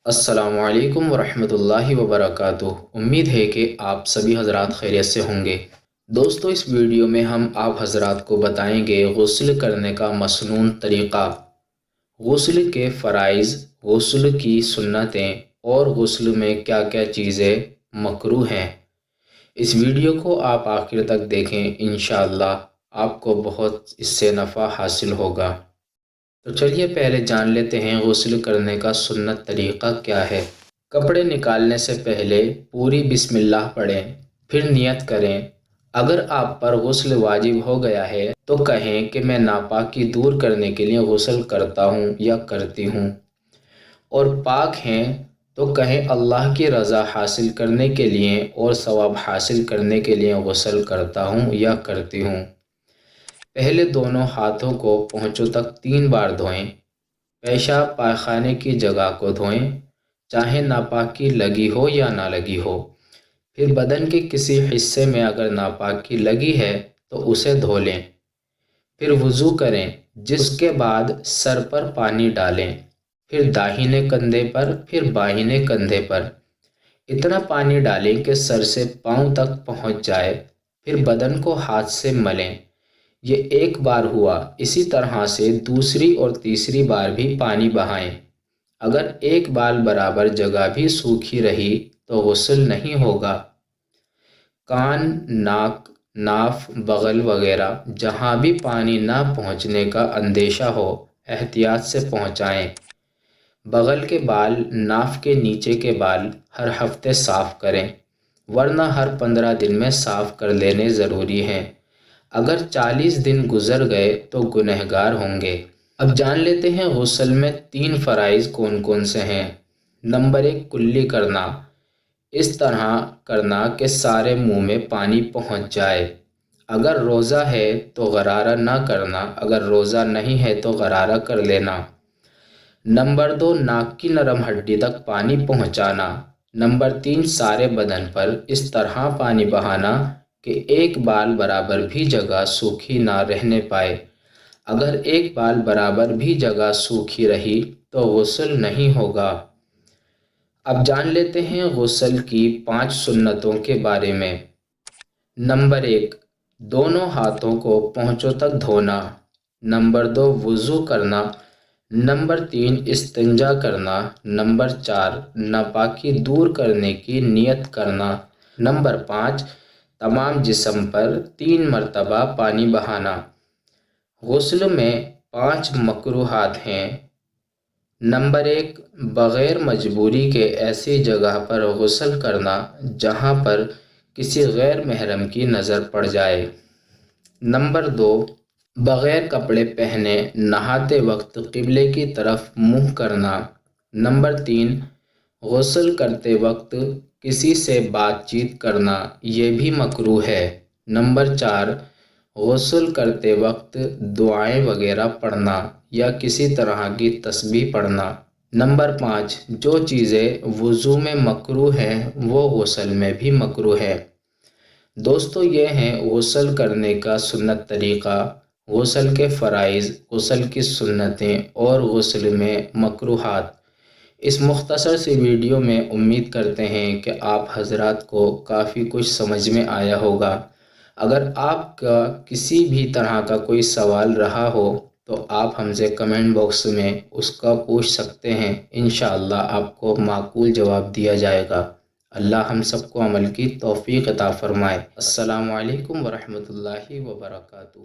السلام علیکم ورحمۃ اللہ وبرکاتہ۔ امید ہے کہ آپ سبھی حضرات خیریت سے ہوں گے۔ دوستو، اس ویڈیو میں ہم آپ حضرات کو بتائیں گے غسل کرنے کا مسنون طریقہ، غسل کے فرائض، غسل کی سنتیں اور غسل میں کیا کیا چیزیں مکروہ ہیں۔ اس ویڈیو کو آپ آخر تک دیکھیں، انشاءاللہ آپ کو بہت اس سے نفع حاصل ہوگا۔ تو چلیے پہلے جان لیتے ہیں غسل کرنے کا سنت طریقہ کیا ہے۔ کپڑے نکالنے سے پہلے پوری بسم اللہ پڑھیں، پھر نیت کریں۔ اگر آپ پر غسل واجب ہو گیا ہے تو کہیں کہ میں ناپاکی دور کرنے کے لیے غسل کرتا ہوں یا کرتی ہوں، اور پاک ہیں تو کہیں اللہ کی رضا حاصل کرنے کے لیے اور ثواب حاصل کرنے کے لیے غسل کرتا ہوں یا کرتی ہوں۔ پہلے دونوں ہاتھوں کو پونچھوں تک 3 بار دھوئیں۔ پیشاب پاخانے کی جگہ کو دھوئیں، چاہے ناپاکی لگی ہو یا نہ لگی ہو۔ پھر بدن کے کسی حصے میں اگر ناپاکی لگی ہے تو اسے دھو لیں۔ پھر وضو کریں، جس کے بعد سر پر پانی ڈالیں، پھر داہنے کندھے پر، پھر بائیں کندھے پر۔ اتنا پانی ڈالیں کہ سر سے پاؤں تک پہنچ جائے، پھر بدن کو ہاتھ سے ملیں۔ یہ ایک بار ہوا، اسی طرح سے دوسری اور تیسری بار بھی پانی بہائیں۔ اگر ایک بال برابر جگہ بھی سوکھی رہی تو غسل نہیں ہوگا۔ کان، ناک، ناف، بغل وغیرہ جہاں بھی پانی نہ پہنچنے کا اندیشہ ہو، احتیاط سے پہنچائیں۔ بغل کے بال، ناف کے نیچے کے بال ہر ہفتے صاف کریں، ورنہ ہر 15 دن میں صاف کر لینے ضروری ہیں۔ اگر 40 دن گزر گئے تو گنہگار ہوں گے۔ اب جان لیتے ہیں غسل میں 3 فرائض کون کون سے ہیں۔ نمبر 1، کلی کرنا۔ اس طرح کرنا کہ سارے منہ میں پانی پہنچ جائے۔ اگر روزہ ہے تو غرارہ نہ کرنا، اگر روزہ نہیں ہے تو غرارہ کر لینا۔ نمبر 2، ناک کی نرم ہڈی تک پانی پہنچانا۔ نمبر 3، سارے بدن پر اس طرح پانی بہانا کہ ایک بال برابر بھی جگہ سوکھی نہ رہنے پائے۔ اگر ایک بال برابر بھی جگہ سوکھی رہی تو غسل نہیں ہوگا۔ اب جان لیتے ہیں غسل کی 5 سنتوں کے بارے میں۔ نمبر 1، دونوں ہاتھوں کو پونچھوں تک دھونا۔ نمبر 2، وضو کرنا۔ نمبر 3، استنجا کرنا۔ نمبر 4، ناپاکی دور کرنے کی نیت کرنا۔ نمبر 5، تمام جسم پر 3 مرتبہ پانی بہانا۔ غسل میں 5 مکروہات ہیں۔ نمبر 1، بغیر مجبوری کے ایسی جگہ پر غسل کرنا جہاں پر کسی غیر محرم کی نظر پڑ جائے۔ نمبر 2، بغیر کپڑے پہنے نہاتے وقت قبلے کی طرف منہ کرنا۔ نمبر 3، غسل کرتے وقت کسی سے بات چیت کرنا، یہ بھی مکروہ ہے۔ نمبر 4، غسل کرتے وقت دعائیں وغیرہ پڑھنا یا کسی طرح کی تسبیح پڑھنا۔ نمبر 5، جو چیزیں وضو میں مکروہ ہیں وہ غسل میں بھی مکروہ ہے۔ دوستو، یہ ہیں غسل کرنے کا سنت طریقہ، غسل کے فرائض، غسل کی سنتیں اور غسل میں مکروہات۔ اس مختصر سی ویڈیو میں امید کرتے ہیں کہ آپ حضرات کو کافی کچھ سمجھ میں آیا ہوگا۔ اگر آپ کا کسی بھی طرح کا کوئی سوال رہا ہو تو آپ ہم سے کمنٹ باکس میں اس کا پوچھ سکتے ہیں، انشاءاللہ آپ کو معقول جواب دیا جائے گا۔ اللہ ہم سب کو عمل کی توفیق عطا فرمائے۔ السلام علیکم ورحمۃ اللہ وبرکاتہ۔